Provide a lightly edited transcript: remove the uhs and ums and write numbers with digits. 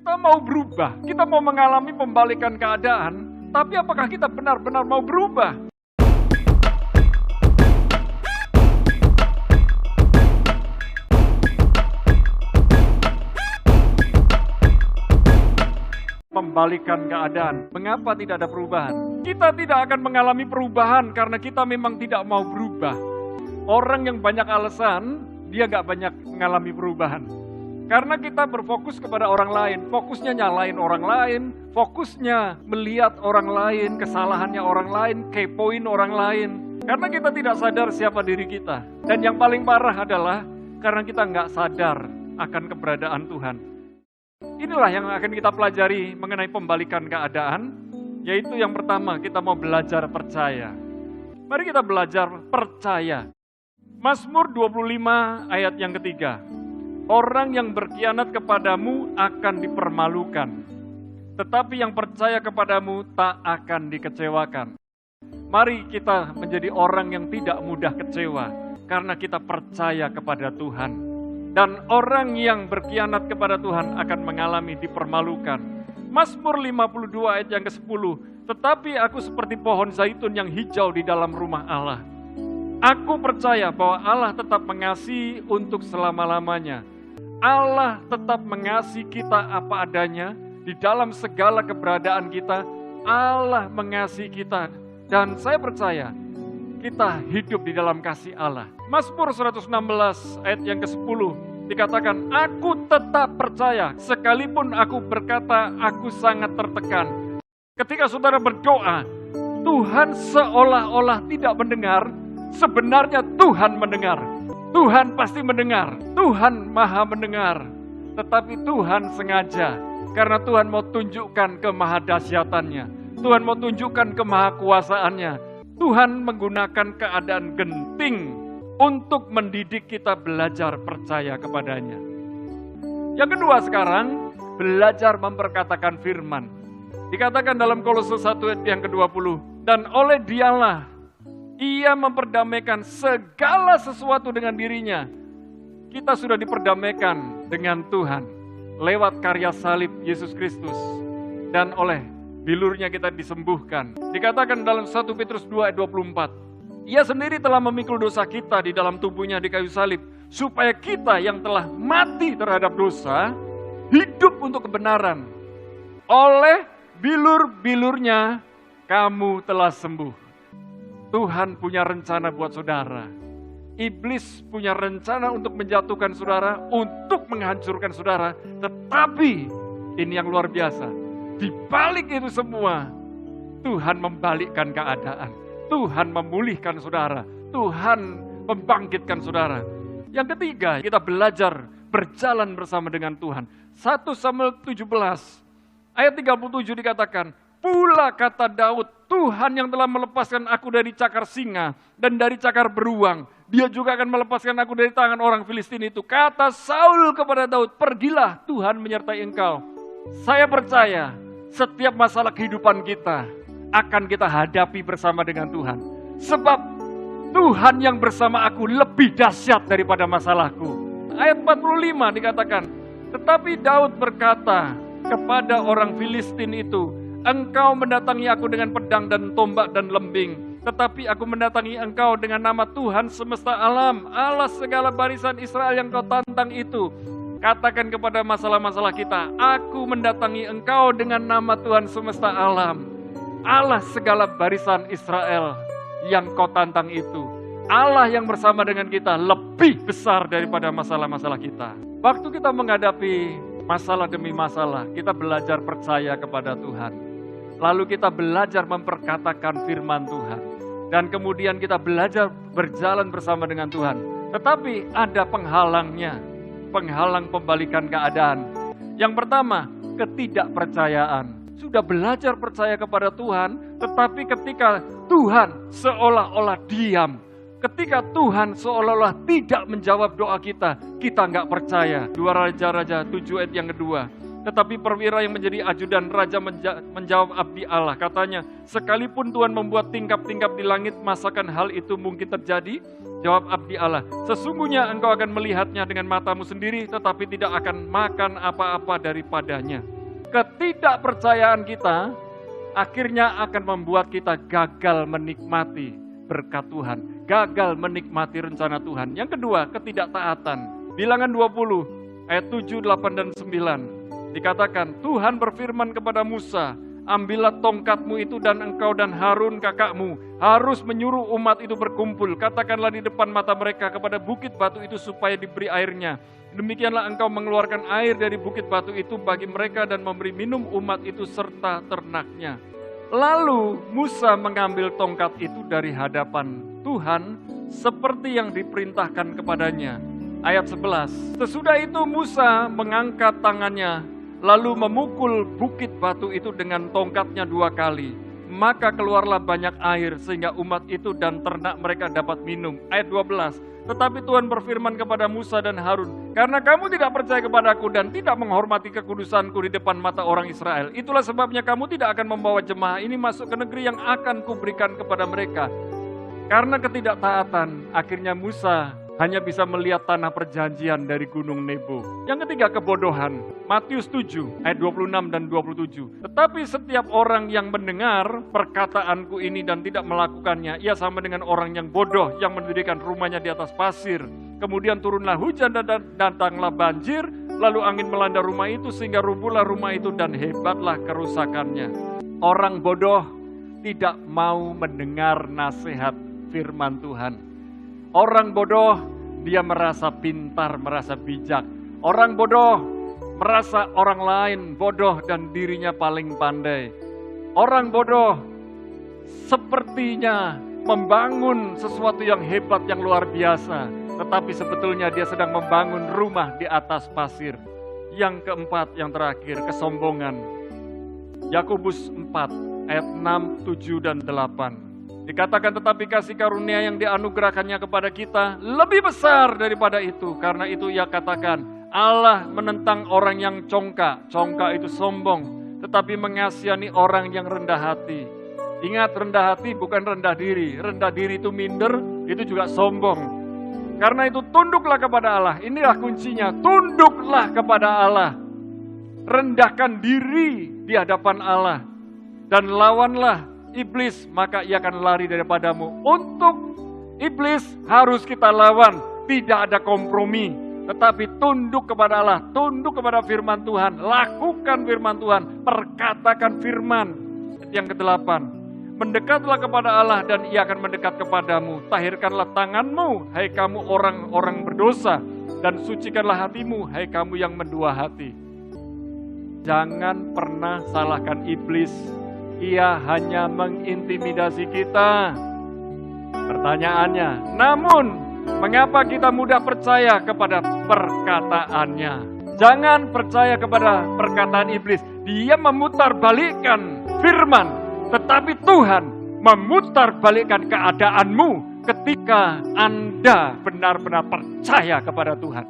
Kita mau berubah, kita mau mengalami pembalikan keadaan, tapi apakah kita benar-benar mau berubah? Pembalikan keadaan. Mengapa tidak ada perubahan? Kita tidak akan mengalami perubahan karena kita memang tidak mau berubah. Orang yang banyak alasan, dia gak banyak mengalami perubahan. Karena kita berfokus kepada orang lain, fokusnya nyalain orang lain, fokusnya melihat orang lain, kesalahannya orang lain, kepoin orang lain. Karena kita tidak sadar siapa diri kita. Dan yang paling parah adalah karena kita nggak sadar akan keberadaan Tuhan. Inilah yang akan kita pelajari mengenai pembalikan keadaan, yaitu yang pertama, kita mau belajar percaya. Mari kita belajar percaya. Mazmur 25 ayat yang ketiga. Orang yang berkhianat kepadamu akan dipermalukan, tetapi yang percaya kepadamu tak akan dikecewakan. Mari kita menjadi orang yang tidak mudah kecewa, karena kita percaya kepada Tuhan. Dan orang yang berkhianat kepada Tuhan akan mengalami dipermalukan. Mazmur 52 ayat yang ke-10, tetapi aku seperti pohon zaitun yang hijau di dalam rumah Allah. Aku percaya bahwa Allah tetap mengasihi untuk selama-lamanya. Allah tetap mengasihi kita apa adanya, di dalam segala keberadaan kita, Allah mengasihi kita. Dan saya percaya, kita hidup di dalam kasih Allah. Mazmur 116 ayat yang ke-10 dikatakan, aku tetap percaya, sekalipun aku berkata aku sangat tertekan. Ketika saudara berdoa, Tuhan seolah-olah tidak mendengar, sebenarnya Tuhan mendengar. Tuhan pasti mendengar, Tuhan maha mendengar. Tetapi Tuhan sengaja, karena Tuhan mau tunjukkan kemahadahsyatannya, Tuhan mau tunjukkan kemahakuasaannya. Tuhan menggunakan keadaan genting untuk mendidik kita belajar percaya kepadanya. Yang kedua sekarang, belajar memperkatakan firman. Dikatakan dalam Kolose 1 ayat yang ke-20, dan oleh Dialah Ia memperdamaikan segala sesuatu dengan dirinya. Kita sudah diperdamaikan dengan Tuhan lewat karya salib Yesus Kristus. Dan oleh bilurnya kita disembuhkan. Dikatakan dalam 1 Petrus 2 ayat 24. Ia sendiri telah memikul dosa kita di dalam tubuhnya di kayu salib. Supaya kita yang telah mati terhadap dosa, hidup untuk kebenaran. Oleh bilur-bilurnya kamu telah sembuh. Tuhan punya rencana buat saudara. Iblis punya rencana untuk menjatuhkan saudara, untuk menghancurkan saudara. Tetapi ini yang luar biasa. Di balik itu semua, Tuhan membalikkan keadaan. Tuhan memulihkan saudara. Tuhan membangkitkan saudara. Yang ketiga, kita belajar berjalan bersama dengan Tuhan. 1 Samuel 17 ayat 37 dikatakan, pula kata Daud, Tuhan yang telah melepaskan aku dari cakar singa dan dari cakar beruang, Dia juga akan melepaskan aku dari tangan orang Filistin itu. Kata Saul kepada Daud, pergilah, Tuhan menyertai engkau. Saya percaya setiap masalah kehidupan kita akan kita hadapi bersama dengan Tuhan. Sebab Tuhan yang bersama aku lebih dahsyat daripada masalahku. Ayat 45 dikatakan, tetapi Daud berkata kepada orang Filistin itu, engkau mendatangi aku dengan pedang dan tombak dan lembing, tetapi aku mendatangi engkau dengan nama Tuhan semesta alam, Allah segala barisan Israel yang kau tantang itu. Katakan kepada masalah-masalah kita, aku mendatangi engkau dengan nama Tuhan semesta alam, Allah segala barisan Israel yang kau tantang itu. Allah yang bersama dengan kita lebih besar daripada masalah-masalah kita. Waktu kita menghadapi masalah demi masalah, kita belajar percaya kepada Tuhan. Lalu kita belajar memperkatakan firman Tuhan. Dan kemudian kita belajar berjalan bersama dengan Tuhan. Tetapi ada penghalangnya. Penghalang pembalikan keadaan. Yang pertama, ketidakpercayaan. Sudah belajar percaya kepada Tuhan, tetapi ketika Tuhan seolah-olah diam, ketika Tuhan seolah-olah tidak menjawab doa kita, kita nggak percaya. 2 Raja-Raja 7 ayat yang kedua. Tetapi perwira yang menjadi ajudan raja menjawab abdi Allah. Katanya, sekalipun Tuhan membuat tingkap-tingkap di langit, masakan hal itu mungkin terjadi? Jawab abdi Allah, sesungguhnya engkau akan melihatnya dengan matamu sendiri, tetapi tidak akan makan apa-apa daripadanya. Ketidakpercayaan kita akhirnya akan membuat kita gagal menikmati berkat Tuhan, gagal menikmati rencana Tuhan. Yang kedua, ketidaktaatan. Bilangan 20 ayat 7, 8, dan 9. Dikatakan, Tuhan berfirman kepada Musa, ambillah tongkatmu itu dan engkau dan Harun kakakmu harus menyuruh umat itu berkumpul. Katakanlah di depan mata mereka kepada bukit batu itu supaya diberi airnya. Demikianlah engkau mengeluarkan air dari bukit batu itu bagi mereka dan memberi minum umat itu serta ternaknya. Lalu Musa mengambil tongkat itu dari hadapan Tuhan seperti yang diperintahkan kepadanya. Ayat 11. Sesudah itu Musa mengangkat tangannya lalu memukul bukit batu itu dengan tongkatnya 2 kali. Maka keluarlah banyak air sehingga umat itu dan ternak mereka dapat minum. Ayat 12. Tetapi Tuhan berfirman kepada Musa dan Harun, karena kamu tidak percaya kepadaku dan tidak menghormati kekudusanku di depan mata orang Israel, itulah sebabnya kamu tidak akan membawa jemaah ini masuk ke negeri yang akan kuberikan kepada mereka. Karena ketidaktaatan, akhirnya Musa hanya bisa melihat tanah perjanjian dari gunung Nebo. Yang ketiga, kebodohan. Matius 7 ayat 26 dan 27. Tetapi setiap orang yang mendengar perkataanku ini dan tidak melakukannya, ia sama dengan orang yang bodoh yang mendirikan rumahnya di atas pasir. Kemudian turunlah hujan dan datanglah banjir, lalu angin melanda rumah itu sehingga rubuhlah rumah itu dan hebatlah kerusakannya. Orang bodoh tidak mau mendengar nasihat firman Tuhan. Orang bodoh, dia merasa pintar, merasa bijak. Orang bodoh, merasa orang lain bodoh dan dirinya paling pandai. Orang bodoh, sepertinya membangun sesuatu yang hebat, yang luar biasa. Tetapi sebetulnya dia sedang membangun rumah di atas pasir. Yang keempat, yang terakhir, kesombongan. Yakobus 4, ayat 6, 7, dan 8. Dikatakan tetapi kasih karunia yang dianugerahkannya kepada kita lebih besar daripada itu. Karena itu ia katakan, Allah menentang orang yang congkak. Congkak itu sombong, tetapi mengasihani orang yang rendah hati. Ingat, rendah hati bukan rendah diri. Rendah diri itu minder, itu juga sombong. Karena itu tunduklah kepada Allah. Inilah kuncinya, tunduklah kepada Allah. Rendahkan diri di hadapan Allah. Dan lawanlah iblis, maka ia akan lari daripadamu. Untuk iblis harus kita lawan, tidak ada kompromi, tetapi tunduk kepada Allah, tunduk kepada firman Tuhan, lakukan firman Tuhan, perkatakan firman. Yang ke-8, mendekatlah kepada Allah dan ia akan mendekat kepadamu. Tahirkanlah tanganmu, hai kamu orang-orang berdosa, dan sucikanlah hatimu, hai kamu yang mendua hati. Jangan pernah salahkan iblis. Ia hanya mengintimidasi kita. Pertanyaannya, namun mengapa kita mudah percaya kepada perkataannya? Jangan percaya kepada perkataan iblis. Dia memutarbalikkan firman, tetapi Tuhan memutarbalikkan keadaanmu ketika Anda benar-benar percaya kepada Tuhan.